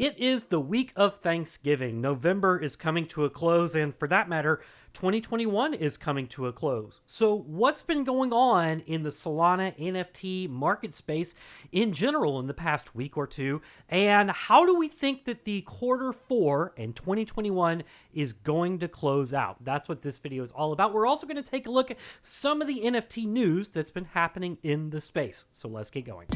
It is the week of Thanksgiving. November is coming to a close, and for that matter, 2021 is coming to a close. So what's been going on in the Solana NFT market space in general in the past week or two, and how do we think that the quarter four in 2021 is going to close out? That's what this video is all about. We're also going to take a look at some of the NFT news that's been happening in the space. So let's get going.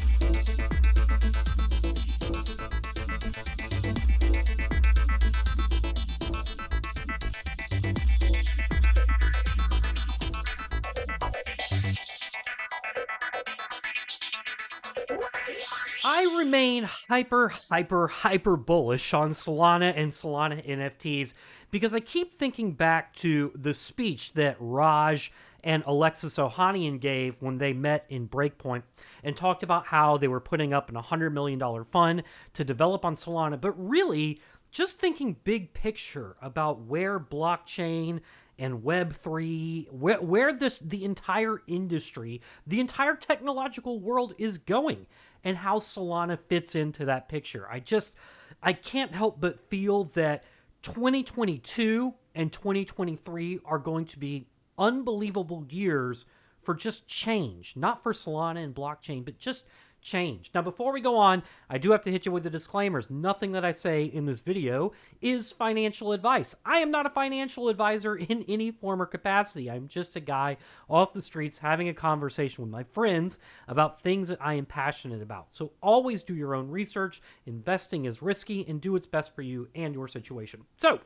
I remain hyper bullish on Solana and Solana NFTs because I keep thinking back to the speech that Raj and Alexis Ohanian gave when they met in Breakpoint and talked about how they were putting up an $100 million fund to develop on Solana, but really just thinking big picture about where blockchain and Web3, where the entire industry, the entire technological world is going, and how Solana fits into that picture. I can't help but feel that 2022 and 2023 are going to be unbelievable years for just change, not for Solana and blockchain, but just change. Now, before we go on, I do have to hit you with the disclaimers. Nothing that I say in this video is financial advice. I am not a financial advisor in any form or capacity. I'm just a guy off the streets having a conversation with my friends about things that I am passionate about. So always do your own research. Investing is risky, and do what's best for you and your situation. So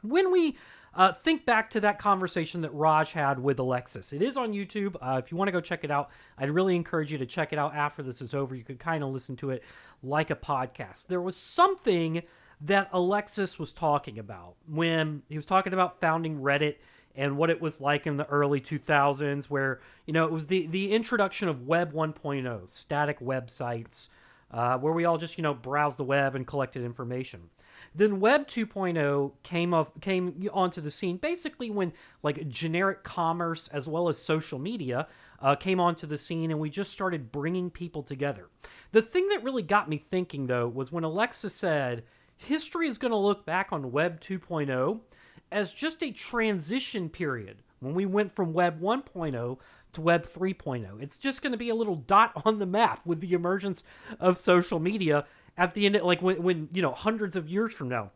when we think back to that conversation that Raj had with Alexis, it is on YouTube. If you want to go check it out, I'd really encourage you to check it out after this is over. You could kind of listen to it like a podcast. There was something that Alexis was talking about when he was talking about founding Reddit and what it was like in the early 2000s, where, you know, it was the introduction of Web 1.0, static websites, where we all just, you know, browsed the web and collected information. Then Web 2.0 came onto the scene basically when like generic commerce as well as social media came onto the scene, and we just started bringing people together. The thing that really got me thinking, though, was when Alexa said history is going to look back on Web 2.0 as just a transition period when we went from Web 1.0 to Web 3.0. It's just going to be a little dot on the map with the emergence of social media at the end, like when you know, hundreds of years from now.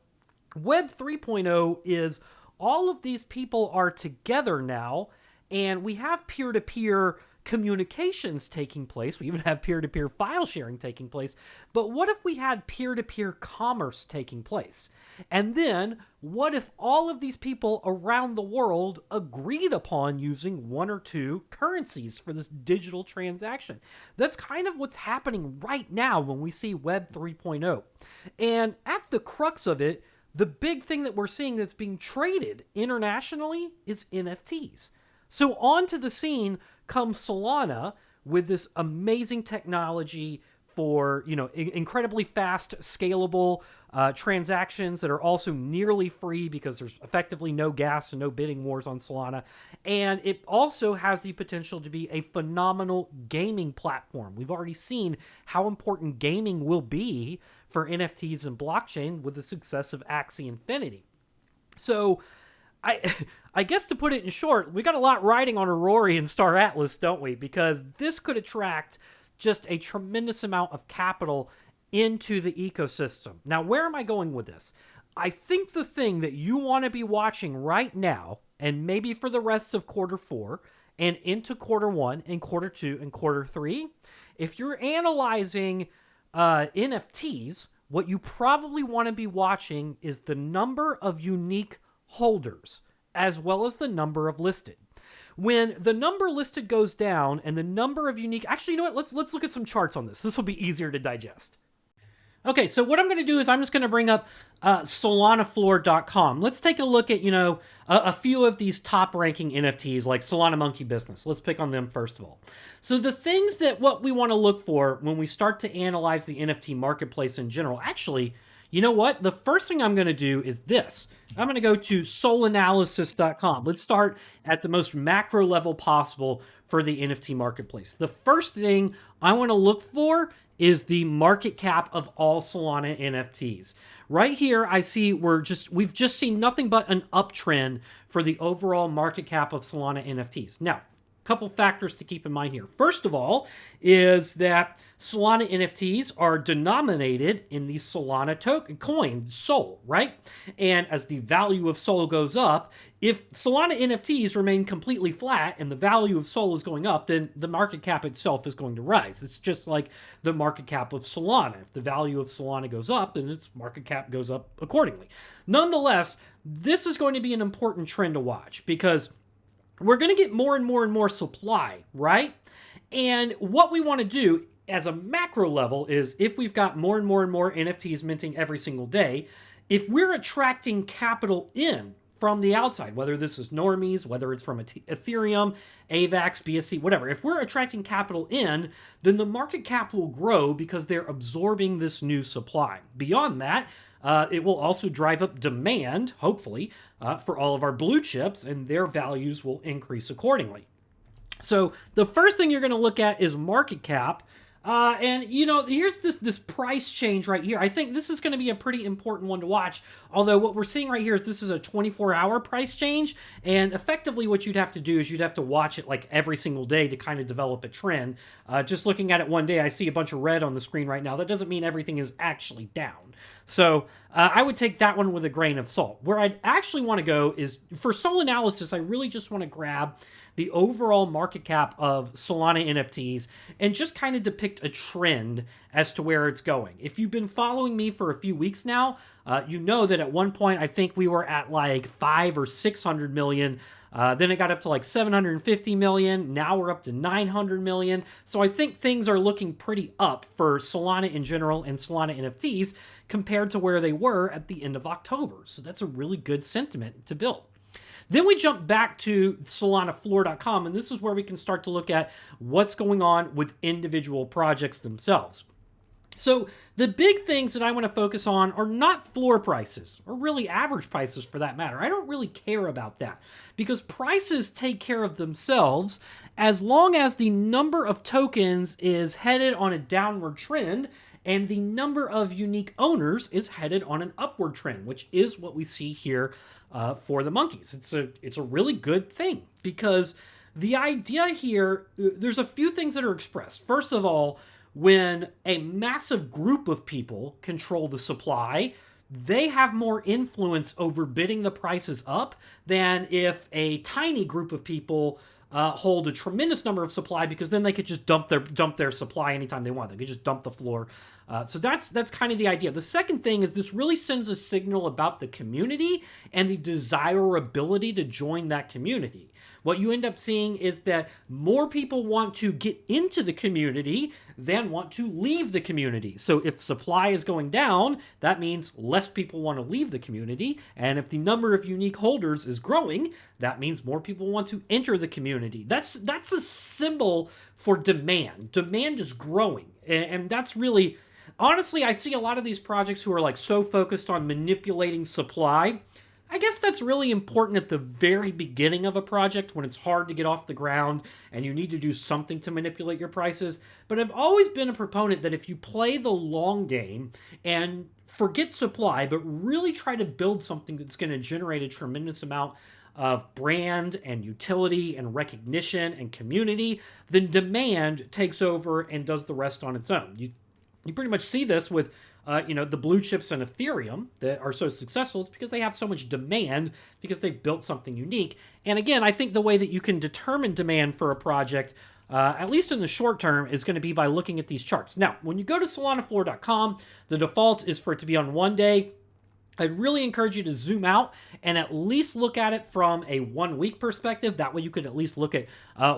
Web 3.0 is all of these people are together now, and we have peer-to-peer communications taking place. We even have peer-to-peer file sharing taking place. But what if we had peer-to-peer commerce taking place? And then what if all of these people around the world agreed upon using one or two currencies for this digital transaction? That's kind of what's happening right now when we see Web 3.0. And at the crux of it, the big thing that we're seeing that's being traded internationally is NFTs. So onto the scene comes Solana with this amazing technology for, you know, incredibly fast, scalable transactions that are also nearly free because there's effectively no gas and no bidding wars on Solana. And it also has the potential to be a phenomenal gaming platform. We've already seen how important gaming will be for NFTs and blockchain with the success of Axie Infinity. So I guess to put it in short, we got a lot riding on Aurora and Star Atlas, don't we? Because this could attract just a tremendous amount of capital into the ecosystem. Now, where am I going with this? I think the thing that you want to be watching right now, and maybe for the rest of quarter four, and into quarter one, and quarter two, and quarter three, if you're analyzing NFTs, what you probably want to be watching is the number of unique holders, as well as the number of listed. When the number listed goes down and the number of unique... Actually, you know what? Let's look at some charts on this. This will be easier to digest. Okay, so what I'm going to do is I'm just going to bring up SolanaFloor.com. Let's take a look at, you know, a few of these top-ranking NFTs like Solana Monkey Business. Let's pick on them first of all. So the things that what we want to look for when we start to analyze the NFT marketplace in general, actually, you know what? The first thing I'm going to do is this. I'm going to go to solanalysis.com. Let's start at the most macro level possible for the NFT marketplace. The first thing I want to look for is the market cap of all Solana NFTs. Right here, I see we've just seen nothing but an uptrend for the overall market cap of Solana NFTs. Now, couple factors to keep in mind here. First of all is that Solana NFTs are denominated in the Solana token coin, SOL, right? And as the value of SOL goes up, if Solana NFTs remain completely flat and the value of SOL is going up, then the market cap itself is going to rise. It's just like the market cap of Solana. If the value of Solana goes up, then its market cap goes up accordingly. Nonetheless, this is going to be an important trend to watch because we're going to get more and more and more supply, right? And what we want to do as a macro level is if we've got more and more and more NFTs minting every single day, if we're attracting capital in from the outside, whether this is normies, whether it's from Ethereum, AVAX, BSC, whatever, if we're attracting capital in, then the market cap will grow because they're absorbing this new supply. Beyond that, it will also drive up demand, hopefully, for all of our blue chips, and their values will increase accordingly. So the first thing you're going to look at is market cap. And, you know, here's this price change right here. I think this is going to be a pretty important one to watch. Although what we're seeing right here is this is a 24-hour price change. And effectively what you'd have to do is you'd have to watch it like every single day to kind of develop a trend. Just looking at it one day, I see a bunch of red on the screen right now. That doesn't mean everything is actually down. So I would take that one with a grain of salt. Where I'd actually want to go is, for SOL analysis, I really just want to grab the overall market cap of Solana NFTs and just kind of depict a trend as to where it's going. If you've been following me for a few weeks now, you know that at one point I think we were at like 500 or 600 million. Then it got up to like 750 million. Now we're up to 900 million. So I think things are looking pretty up for Solana in general and Solana NFTs compared to where they were at the end of October. So that's a really good sentiment to build. Then we jump back to SolanaFloor.com, and this is where we can start to look at what's going on with individual projects themselves. So the big things that I want to focus on are not floor prices, or really average prices for that matter. I don't really care about that, because prices take care of themselves as long as the number of tokens is headed on a downward trend and the number of unique owners is headed on an upward trend, which is what we see here for the monkeys. It's a really good thing, because the idea here, there's a few things that are expressed. First of all, when a massive group of people control the supply, they have more influence over bidding the prices up than if a tiny group of people hold a tremendous number of supply, because then they could just dump their supply anytime they want. They could just dump the floor. So that's kind of the idea. The second thing is this really sends a signal about the community and the desirability to join that community. What you end up seeing is that more people want to get into the community than want to leave the community. So if supply is going down, that means less people want to leave the community. And if the number of unique holders is growing, that means more people want to enter the community. That's a symbol for demand. Demand is growing. And that's really, honestly, I see a lot of these projects who are like so focused on manipulating supply. I guess that's really important at the very beginning of a project when it's hard to get off the ground and you need to do something to manipulate your prices. But I've always been a proponent that if you play the long game and forget supply, but really try to build something that's going to generate a tremendous amount of brand and utility and recognition and community, then demand takes over and does the rest on its own. You pretty much see this with the blue chips and Ethereum that are so successful is because they have so much demand because they've built something unique. And again, I think the way that you can determine demand for a project, at least in the short term, is going to be by looking at these charts. Now, when you go to SolanaFloor.com, the default is for it to be on 1 day. I'd really encourage you to zoom out and at least look at it from a 1 week perspective. That way you could at least look at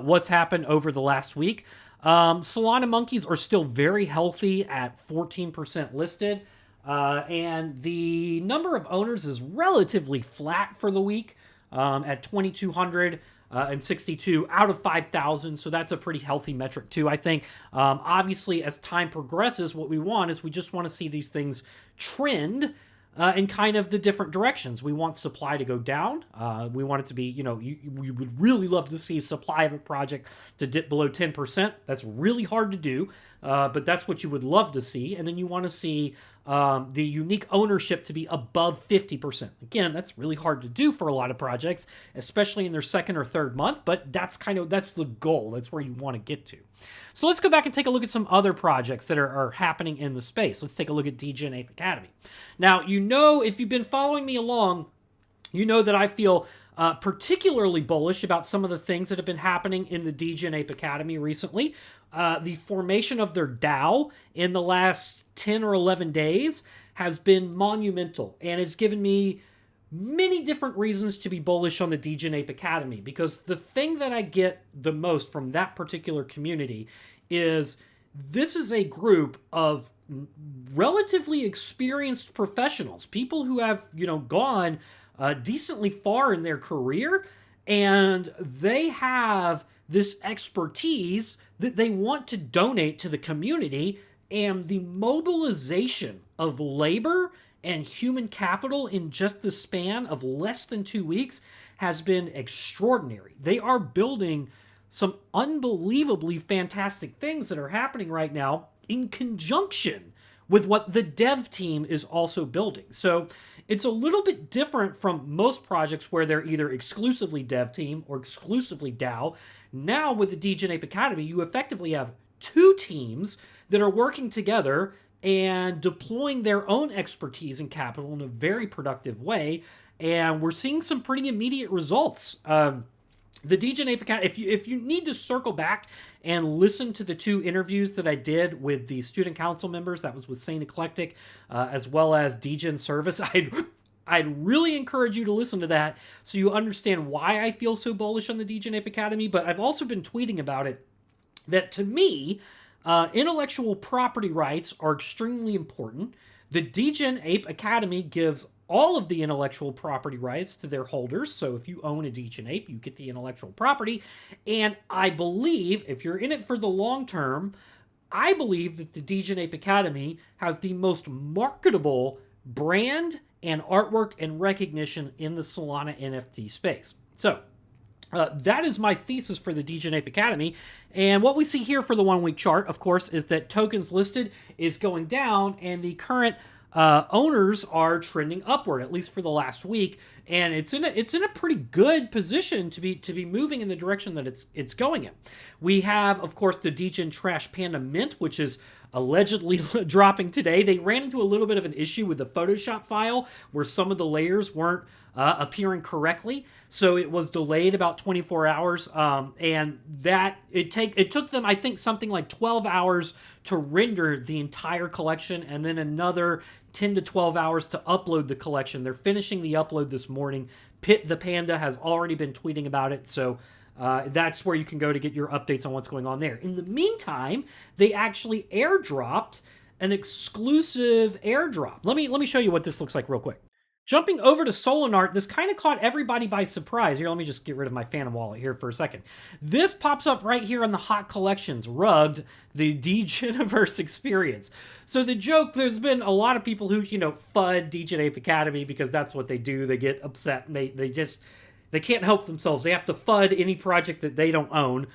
what's happened over the last week. Solana monkeys are still very healthy at 14% listed, and the number of owners is relatively flat for the week at 2,200 and 62 out of 5,000, so that's a pretty healthy metric too, I think. Obviously, as time progresses, what we want is we just want to see these things trend in kind of the different directions. We want supply to go down. We want it to be, you would really love to see supply of a project to dip below 10%. That's really hard to do, but that's what you would love to see. And then you want to see the unique ownership to be above 50%. Again, that's really hard to do for a lot of projects, especially in their second or third month, but that's the goal. That's where you want to get to. So let's go back and take a look at some other projects that are happening in the space. Let's take a look at Degen Ape Academy. Now, if you've been following me along, you know that I feel particularly bullish about some of the things that have been happening in the Degen Ape Academy recently. The formation of their DAO in the last 10 or 11 days has been monumental, and it's given me many different reasons to be bullish on the Degen Ape Academy, because the thing that I get the most from that particular community is this is a group of relatively experienced professionals, people who have, gone decently far in their career, and they have this expertise that they want to donate to the community, and the mobilization of labor and human capital in just the span of less than 2 weeks has been extraordinary. They are building some unbelievably fantastic things that are happening right now in conjunction with what the dev team is also building. So it's a little bit different from most projects where they're either exclusively dev team or exclusively DAO. Now with the Degen Ape Academy, you effectively have two teams that are working together and deploying their own expertise and capital in a very productive way. And we're seeing some pretty immediate results. The Degen Ape Academy, if you need to circle back and listen to the two interviews that I did with the student council members, that was with Saint Eclectic, as well as Degen Service, I'd really encourage you to listen to that so you understand why I feel so bullish on the Degen Ape Academy. But I've also been tweeting about it, that to me, intellectual property rights are extremely important. The Degen Ape Academy gives all of the intellectual property rights to their holders. So if you own a Degen Ape, you get the intellectual property. And I believe, if you're in it for the long term, I believe that the Degen Ape Academy has the most marketable brand and artwork and recognition in the Solana NFT space. So that is my thesis for the Degen Ape Academy. And what we see here for the 1 week chart, of course, is that tokens listed is going down, and the current owners are trending upward, at least for the last week, and it's in a pretty good position to be moving in the direction that it's going in. We have, of course, the Degen Trash Panda Mint, which is allegedly dropping today. They ran into a little bit of an issue with the Photoshop file where some of the layers weren't appearing correctly, so it was delayed about 24 hours, and that it took them, I think, something like 12 hours to render the entire collection, and then another 10 to 12 hours to upload the collection. They're finishing the upload this morning. Pit the Panda has already been tweeting about it, so that's where you can go to get your updates on what's going on there. In the meantime, they actually airdropped an exclusive airdrop. Let me show you what this looks like real quick. Jumping over to Solana, this kind of caught everybody by surprise. Here, let me just get rid of my Phantom wallet here for a second. This pops up right here on the Hot Collections, Rugged, the Degeniverse experience. So the joke, there's been a lot of people who, FUD Degen Ape Academy because that's what they do. They get upset and they can't help themselves. They have to FUD any project that they don't own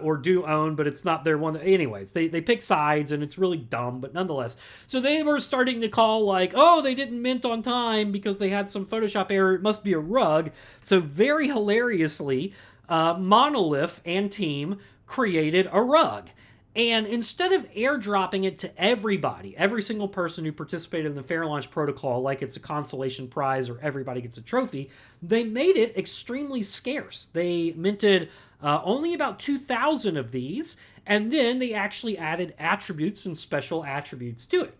or do own, but it's not their one. Anyways, they pick sides, and it's really dumb, but nonetheless. So they were starting to call like, oh, they didn't mint on time because they had some Photoshop error. It must be a rug. So very hilariously, Monolith and team created a rug. And instead of airdropping it to everybody, every single person who participated in the Fair Launch protocol, like it's a consolation prize or everybody gets a trophy, they made it extremely scarce. They minted only about 2,000 of these, and then they actually added attributes and special attributes to it.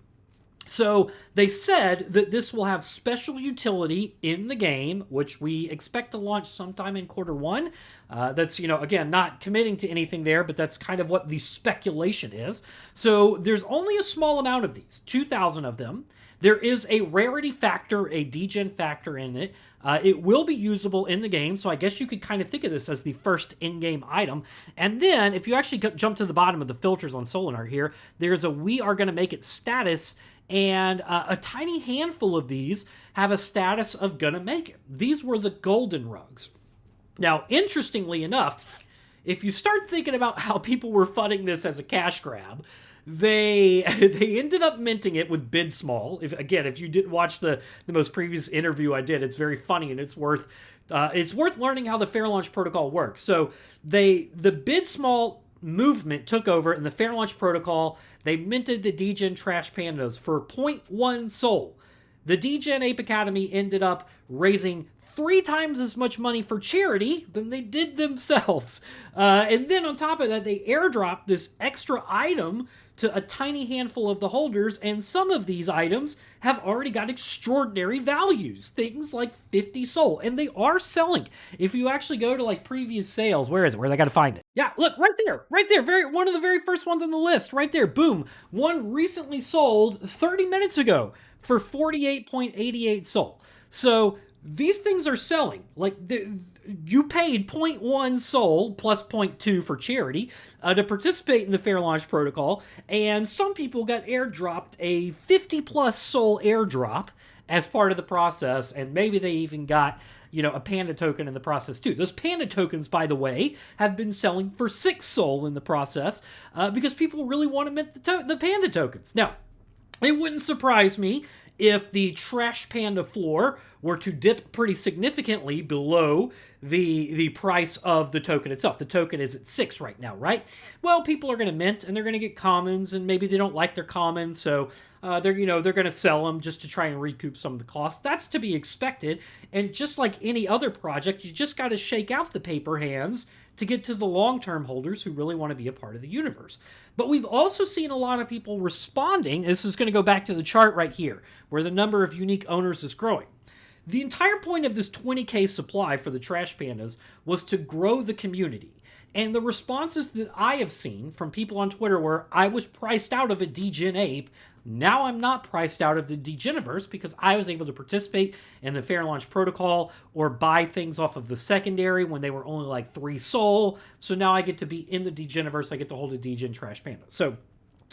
So they said that this will have special utility in the game, which we expect to launch sometime in Q1. That's, again, not committing to anything there, but that's kind of what the speculation is. So there's only a small amount of these, 2,000 of them. There is a rarity factor, a degen factor in it. It will be usable in the game, so I guess you could kind of think of this as the first in-game item. And then, if you actually jump to the bottom of the filters on Solana here, there's a We Are Going to Make It status and a tiny handful of these have a status of gonna make it. These were the golden rugs. Now, interestingly enough, if you start thinking about how people were funding this as a cash grab, they ended up minting it with bid small. If you didn't watch the most previous interview I did, it's very funny, and it's worth learning how the fair launch protocol works. So the bid small movement took over in the fair launch protocol. They minted the Degen Trash Pandas for 0.1 Sol. The Degen Ape Academy ended up raising 3 times as much money for charity than they did themselves. And then on top of that, they airdropped this extra item to a tiny handful of the holders, and some of these items have already got extraordinary values. Things like 50 Sol, and they are selling. If you actually go to like previous sales, where is it? Where they got to find it? Yeah, look, right there, one of the very first ones on the list, right there, boom. One recently sold 30 minutes ago for 48.88 Sol. So these things are selling. Like, you paid 0.1 Sol plus 0.2 for charity to participate in the fair launch protocol, and some people got airdropped a 50 plus Sol airdrop as part of the process, and maybe they even got, a panda token in the process too. Those panda tokens, by the way, have been selling for 6 Sol in the process because people really want to mint the panda tokens. Now, it wouldn't surprise me if the Trash Panda floor were to dip pretty significantly below the price of the token itself. The token is at 6 right now, right? Well, people are going to mint, and they're going to get commons, and maybe they don't like their commons, so they're going to sell them just to try and recoup some of the costs. That's to be expected, and just like any other project, you just got to shake out the paper hands to get to the long-term holders who really want to be a part of the universe. But we've also seen a lot of people responding. This is going to go back to the chart right here, where the number of unique owners is growing. The entire point of this 20K supply for the Trash Pandas was to grow the community. And the responses that I have seen from people on Twitter where I was priced out of a Degen Ape, now I'm not priced out of the Degeniverse because I was able to participate in the fair launch protocol or buy things off of the secondary when they were only like 3 Sol. So now I get to be in the Degeniverse. I get to hold a Degen Trash Panda. So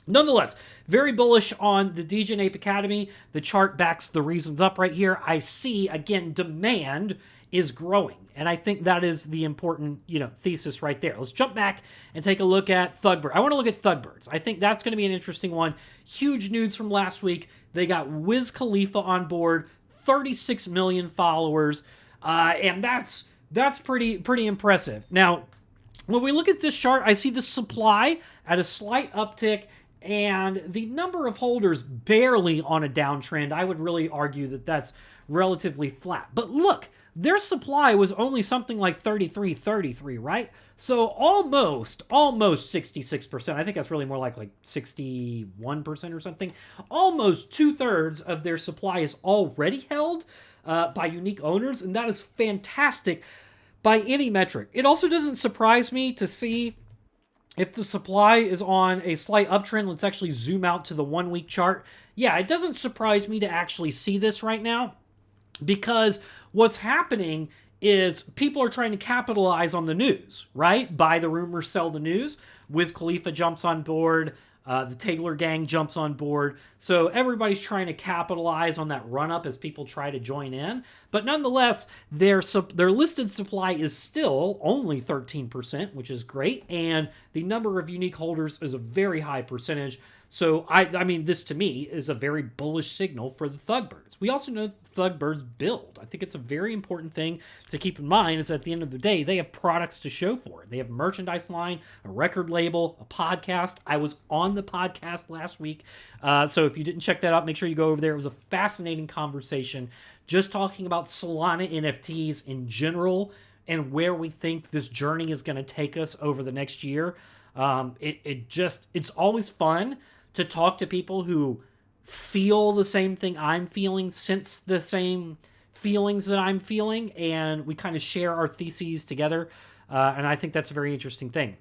nonetheless, very bullish on the Degen Ape Academy. The chart backs the reasons up right here. I see, again, demand is growing. And I think that is the important, thesis right there. Let's jump back and take a look at Thugbirdz. I want to look at Thugbirdz. I think that's going to be an interesting one. Huge news from last week. They got Wiz Khalifa on board, 36 million followers, and that's pretty impressive. Now, when we look at this chart, I see the supply at a slight uptick and the number of holders barely on a downtrend. I would really argue that that's relatively flat. But look, their supply was only something like 33, right? So almost 66%. I think that's really more like 61% or something. Almost 2/3 of their supply is already held by unique owners, and that is fantastic by any metric. It also doesn't surprise me to see if the supply is on a slight uptrend. Let's actually zoom out to the 1-week chart. Yeah, it doesn't surprise me to actually see this right now, because what's happening is people are trying to capitalize on the news, right? Buy the rumor, sell the news. Wiz Khalifa jumps on board. The Taylor gang jumps on board. So everybody's trying to capitalize on that run-up as people try to join in. But nonetheless, their listed supply is still only 13%, which is great. And the number of unique holders is a very high percentage. So, I mean, this to me is a very bullish signal for the Thugbirdz. We also know Thugbirdz build. I think it's a very important thing to keep in mind is at the end of the day, they have products to show for it. They have a merchandise line, a record label, a podcast. I was on the podcast last week. So if you didn't check that out, make sure you go over there. It was a fascinating conversation just talking about Solana NFTs in general and where we think this journey is going to take us over the next year. It's always fun to talk to people who feel the same thing I'm feeling, sense the same feelings that I'm feeling, and we kind of share our theses together, and I think that's a very interesting thing.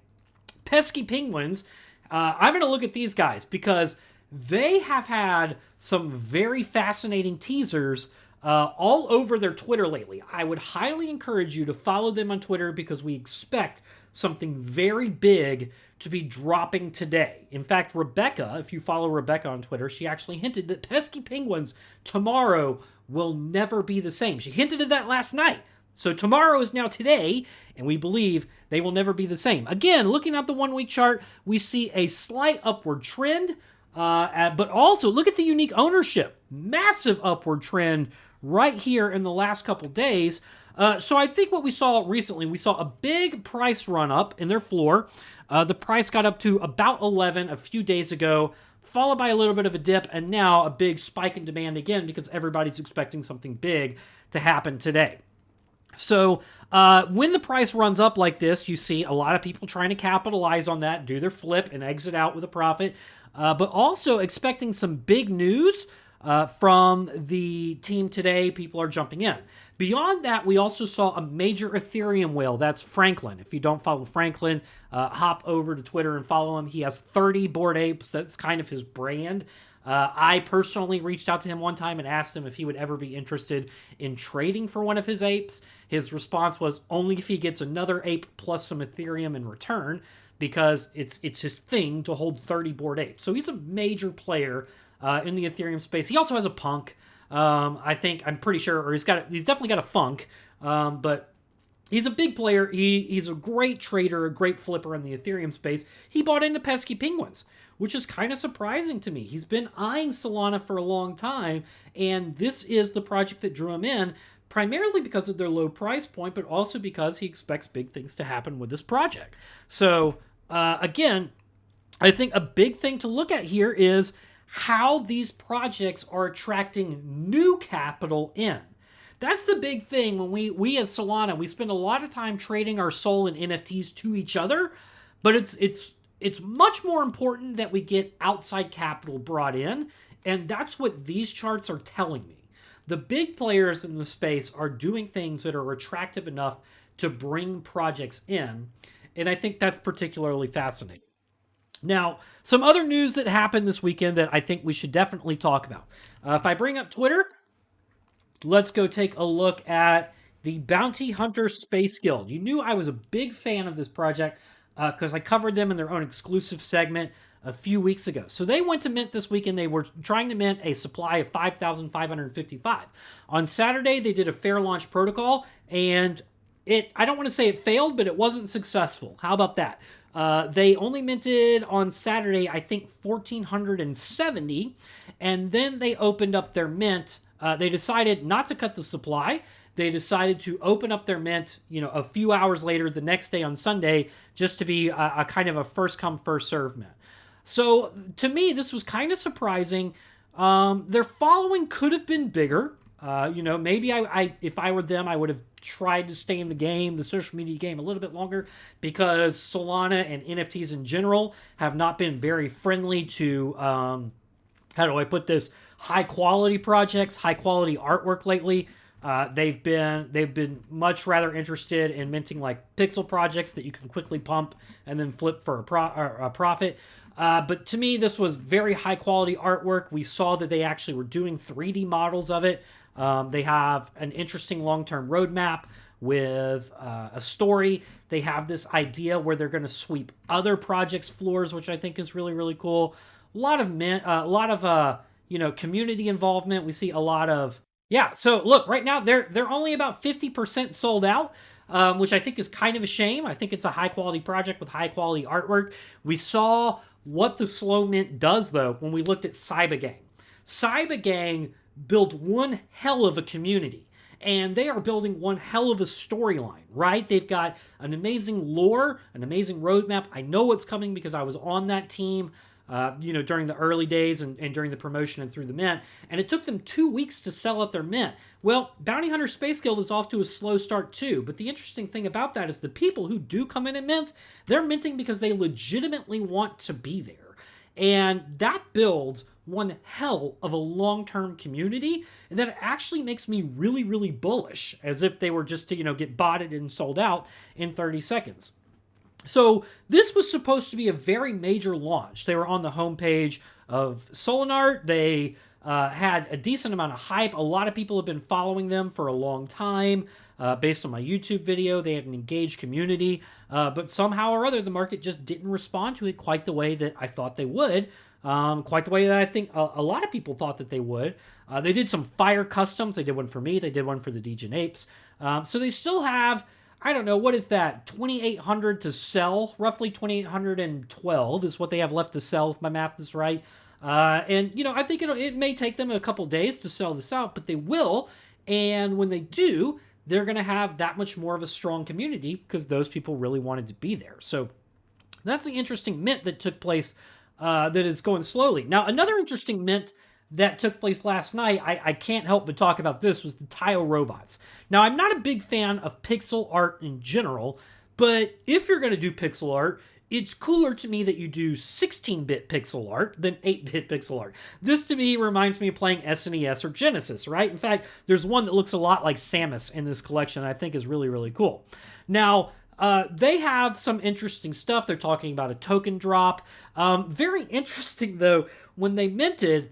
Pesky Penguins, I'm going to look at these guys because they have had some very fascinating teasers all over their Twitter lately. I would highly encourage you to follow them on Twitter because we expect something very big to be dropping today. In fact, Rebecca, if you follow Rebecca on Twitter, she actually hinted that Pesky Penguins tomorrow will never be the same. She hinted at that last night. So tomorrow is now today, and we believe they will never be the same. Again, looking at the 1 week chart, we see a slight upward trend, but also look at the unique ownership. Massive upward trend right here in the last couple days. So I think what we saw recently, we saw a big price run up in their floor. The price got up to about 11 a few days ago, followed by a little bit of a dip, and now a big spike in demand again because everybody's expecting something big to happen today. So when the price runs up like this, you see a lot of people trying to capitalize on that, do their flip and exit out with a profit, but also expecting some big news from the team today. People are jumping in. Beyond that, we also saw a major Ethereum whale. That's Franklin. If you don't follow Franklin, hop over to Twitter and follow him. He has 30 Bored Apes. That's kind of his brand. I personally reached out to him one time and asked him if he would ever be interested in trading for one of his apes. His response was only if he gets another ape plus some Ethereum in return, because it's his thing to hold 30 Bored Apes. So he's a major player in the Ethereum space. He also has a punk. I'm pretty sure, or he's definitely got a funk, but he's a big player. He's a great trader, a great flipper in the Ethereum space. He bought into Pesky Penguins, which is kind of surprising to me. He's been eyeing Solana for a long time, and this is the project that drew him in, primarily because of their low price point, but also because he expects big things to happen with this project. So, again, I think a big thing to look at here is how these projects are attracting new capital in. That's the big thing when we as Solana, we spend a lot of time trading our SOL and NFTs to each other, but it's much more important that we get outside capital brought in, and that's what these charts are telling me. The big players in the space are doing things that are attractive enough to bring projects in, and I think that's particularly fascinating. Now, some other news that happened this weekend that I think we should definitely talk about. If I bring up Twitter, let's go take a look at the Bounty Hunter Space Guild. You knew I was a big fan of this project because I covered them in their own exclusive segment a few weeks ago. So they went to mint this weekend. They were trying to mint a supply of 5,555. On Saturday, they did a fair launch protocol, and I don't want to say it failed, but it wasn't successful. How about that? They only minted on Saturday, I think, 1,470, and then they opened up their mint. They decided not to cut the supply. They decided to open up their mint, a few hours later, the next day on Sunday, just to be a kind of a first-come, first-served mint. So, to me, this was kind of surprising. Their following could have been bigger. Maybe if I were them, I would have tried to stay in the game, the social media game, a little bit longer, because Solana and NFTs in general have not been very friendly to, how do I put this, high-quality projects, high-quality artwork lately. They've been much rather interested in minting like pixel projects that you can quickly pump and then flip for a profit. But to me, this was very high-quality artwork. We saw that they actually were doing 3D models of it. They have an interesting long-term roadmap with a story. They have this idea where they're going to sweep other projects' floors, which I think is really, really cool. A lot of community involvement. We see a lot of So look, right now they're only about 50% sold out, which I think is kind of a shame. I think it's a high-quality project with high-quality artwork. We saw what the slow mint does, though, when we looked at Cybergang. Cybergang built one hell of a community, and they are building one hell of a storyline, right? They've got an amazing lore, an amazing roadmap. I know what's coming because I was on that team, during the early days and during the promotion and through the mint, and it took them 2 weeks to sell out their mint. Well, Bounty Hunter Space Guild is off to a slow start too, but the interesting thing about that is the people who do come in and mint, they're minting because they legitimately want to be there, and that builds one hell of a long-term community, and that actually makes me really, really bullish, as if they were just to, get botted and sold out in 30 seconds. So this was supposed to be a very major launch. They were on the homepage of Solinar. They had a decent amount of hype. A lot of people have been following them for a long time. Based on my YouTube video, they had an engaged community, but somehow or other, the market just didn't respond to it quite the way that I thought they would, quite the way that I think a lot of people thought that they would. They did some fire customs. They did one for me. They did one for the Degen Apes. So they still have, I don't know, what is that, 2,800 to sell? Roughly 2,812 is what they have left to sell, if my math is right. And, I think it may take them a couple days to sell this out, but they will. And when they do, they're going to have that much more of a strong community because those people really wanted to be there. So that's the interesting mint that took place that is going slowly. Now, another interesting mint that took place last night, I can't help but talk about this, was the Taiyo robots. Now, I'm not a big fan of pixel art in general, but if you're going to do pixel art, it's cooler to me that you do 16-bit pixel art than 8-bit pixel art. This, to me, reminds me of playing SNES or Genesis, right? In fact, there's one that looks a lot like Samus in this collection I think is really, really cool. Now, they have some interesting stuff. They're talking about a token drop. Very interesting, though, when they minted,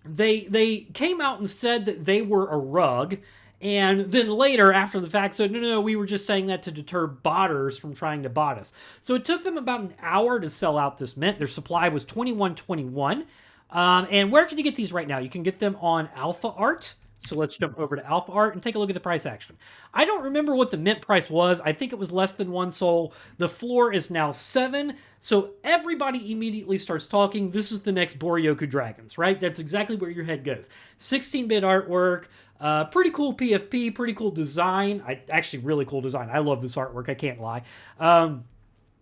they came out and said that they were a rug, and then later, after the fact, said, no, we were just saying that to deter botters from trying to bot us. So it took them about an hour to sell out this mint. Their supply was 2121. And where can you get these right now? You can get them on Alpha Art. So let's jump over to Alpha Art and take a look at the price action. I don't remember what the mint price was. I think it was less than 1 sol. The floor is now 7. So everybody immediately starts talking. This is the next Boryoku Dragons, right? That's exactly where your head goes. 16-bit artwork. Pretty cool PFP, pretty cool design. Actually, really cool design. I love this artwork, I can't lie.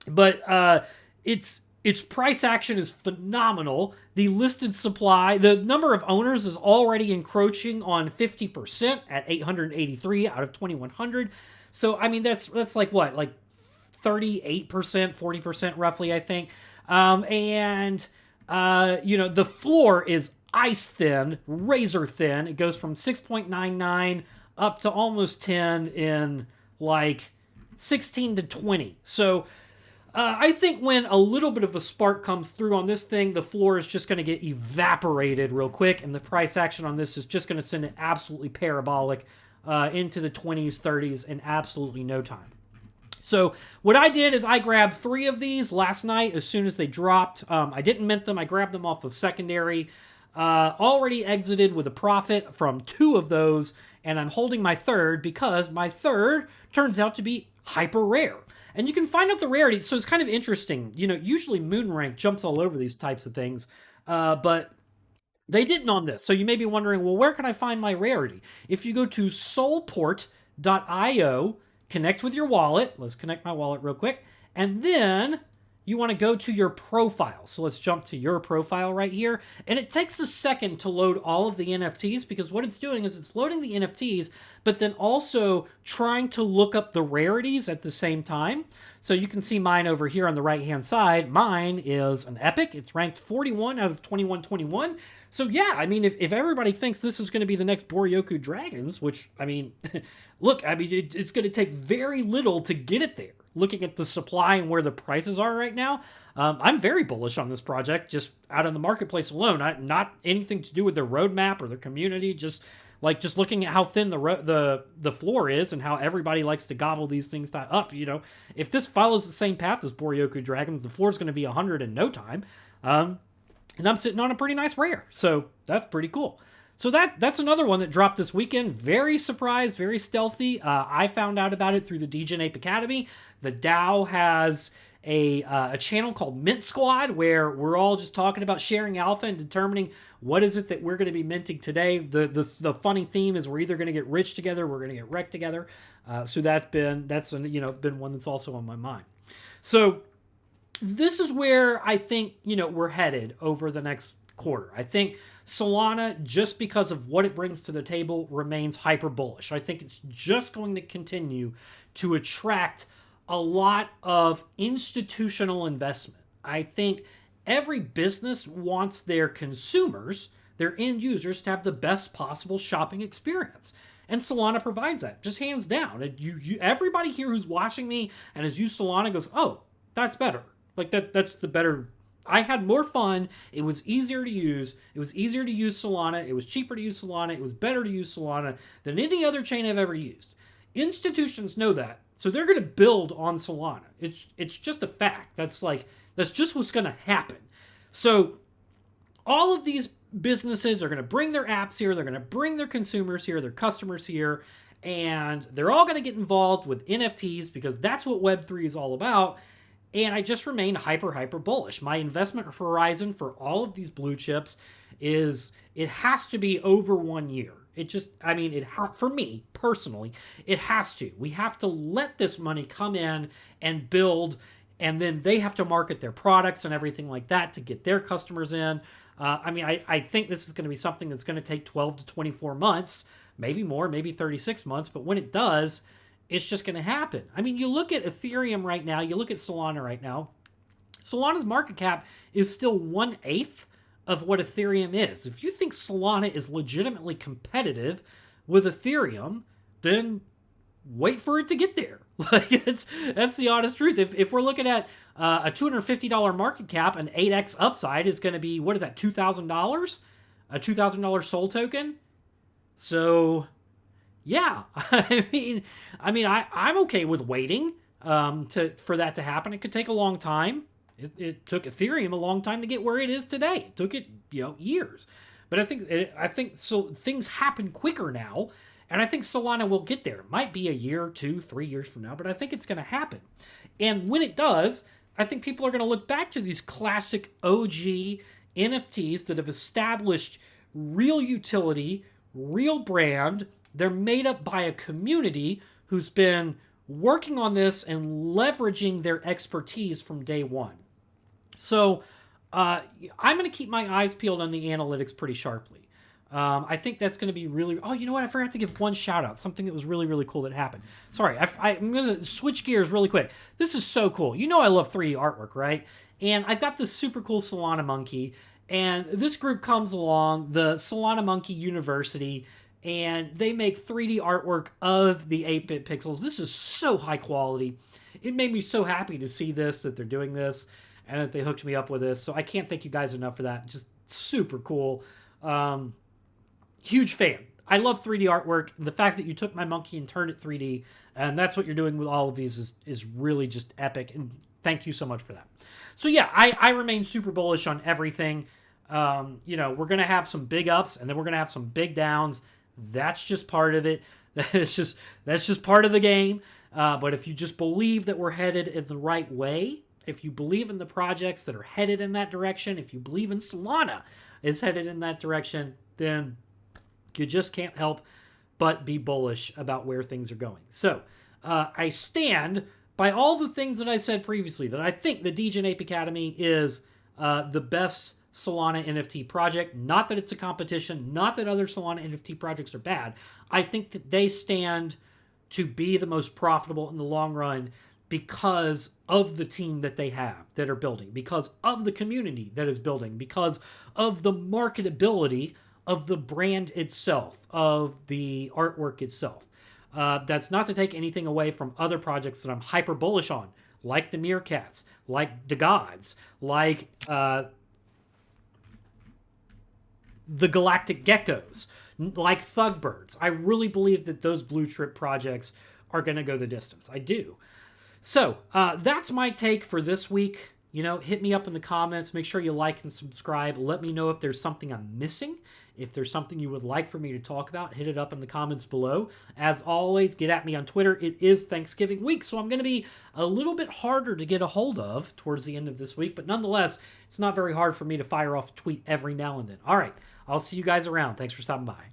But its price action is phenomenal. The listed supply, the number of owners is already encroaching on 50% at 883 out of 2,100. So, I mean, that's like what? Like 38%, 40% roughly, I think. The floor is ice thin, razor thin. It goes from 6.99 up to almost 10 in like 16 to 20. So I think when a little bit of a spark comes through on this thing, the floor is just going to get evaporated real quick, and the price action on this is just going to send it absolutely parabolic into the 20s, 30s in absolutely no time. So what I did is I grabbed 3 of these last night as soon as they dropped. I didn't mint them. I grabbed them off of secondary. Already exited with a profit from 2 of those, and I'm holding my third because my third turns out to be hyper rare. And you can find out the rarity, so it's kind of interesting. Usually Moonrank jumps all over these types of things, but they didn't on this. So you may be wondering, well, where can I find my rarity? If you go to soulport.io, connect with your wallet. Let's connect my wallet real quick. And then you want to go to your profile. So let's jump to your profile right here. And it takes a second to load all of the NFTs, because what it's doing is it's loading the NFTs, but then also trying to look up the rarities at the same time. So you can see mine over here on the right-hand side. Mine is an Epic. It's ranked 41 out of 2121. So yeah, I mean, if everybody thinks this is going to be the next Boryoku Dragons, which, I mean, look, I mean, it's going to take very little to get it there. Looking at the supply and where the prices are right now, I'm very bullish on this project, just out of the marketplace alone. Not anything to do with their roadmap or their community, just looking at how thin the floor is and how everybody likes to gobble these things up. If this follows the same path as Boryoku Dragons, the floor is going to be 100 in no time. And I'm sitting on a pretty nice rare, so that's pretty cool. So that's another one that dropped this weekend. Very surprised, very stealthy. I found out about it through the Degen Ape Academy. The DAO has a channel called Mint Squad, where we're all just talking about sharing alpha and determining what is it that we're going to be minting today. The funny theme is we're either going to get rich together, we're going to get wrecked together. So that's been one that's also on my mind. So this is where I think we're headed over the next quarter. I think Solana, just because of what it brings to the table, remains hyper bullish. I think it's just going to continue to attract a lot of institutional investment. I think every business wants their consumers, their end users, to have the best possible shopping experience. And Solana provides that, just hands down. Everybody here who's watching me and has used Solana goes, oh, that's better. Like that's the better I had more fun. It was easier to use. It was easier to use Solana. It was cheaper to use Solana. It was better to use Solana than any other chain I've ever used. Institutions know that, so they're going to build on Solana. It's just a fact. That's just what's going to happen. So all of these businesses are going to bring their apps here. They're going to bring their consumers here, their customers here, and they're all going to get involved with NFTs because that's what Web3 is all about. And I just remain hyper bullish. My investment horizon for all of these blue chips is it has to be over 1 year. For me personally, it has to. We have to let this money come in and build, and then they have to market their products and everything like that to get their customers in. I think this is going to be something that's going to take 12 to 24 months, maybe more, maybe 36 months. But when it does, it's just going to happen. I mean, you look at Ethereum right now, you look at Solana right now. Solana's market cap is still 1/8 of what Ethereum is. If you think Solana is legitimately competitive with Ethereum, then wait for it to get there. That's the honest truth. If we're looking at a $250 market cap, an 8x upside is going to be, what is that, $2,000? A $2,000 Sol token? So, yeah. I'm okay with waiting for that to happen. It could take a long time. It took Ethereum a long time to get where it is today. It took it, years. But I think so. Things happen quicker now, and I think Solana will get there. It might be a year, 2, 3 years from now, but I think it's going to happen. And when it does, I think people are going to look back to these classic OG NFTs that have established real utility, real brand. They're made up by a community who's been working on this and leveraging their expertise from day one. So I'm going to keep my eyes peeled on the analytics pretty sharply. I think that's going to be really... Oh, you know what? I forgot to give one shout out. Something that was really, really cool that happened. Sorry, I'm going to switch gears really quick. This is so cool. You know I love 3D artwork, right? And I've got this super cool Solana monkey. And this group comes along, the Solana Monkey University, and they make 3D artwork of the 8-bit pixels. This is so high quality. It made me so happy to see this, that they're doing this, and that they hooked me up with this. So I can't thank you guys enough for that. Just super cool. Huge fan. I love 3D artwork. The fact that you took my monkey and turned it 3D, and that's what you're doing with all of these is really just epic, and thank you so much for that. So yeah, I remain super bullish on everything. We're going to have some big ups, and then we're going to have some big downs. That's just part of it. That's just part of the game. But if you just believe that we're headed in the right way, if you believe in the projects that are headed in that direction, if you believe in Solana is headed in that direction, then you just can't help but be bullish about where things are going. So I stand by all the things that I said previously, that I think the Degen Ape Academy is the best Solana NFT project. Not that it's a competition, not that other Solana NFT projects are bad. I think that they stand to be the most profitable in the long run because of the team that they have that are building, because of the community that is building, because of the marketability of the brand itself, of the artwork itself. That's not to take anything away from other projects that I'm hyper bullish on, like the Meerkats, like the Gods, like the Galactic Geckos, like Thugbirdz. I really believe that those blue chip projects are going to go the distance. I do. So that's my take for this week. Hit me up in the comments. Make sure you like and subscribe. Let me know if there's something I'm missing. If there's something you would like for me to talk about, hit it up in the comments below. As always, get at me on Twitter. It is Thanksgiving week, so I'm going to be a little bit harder to get a hold of towards the end of this week. But nonetheless, it's not very hard for me to fire off a tweet every now and then. All right, I'll see you guys around. Thanks for stopping by.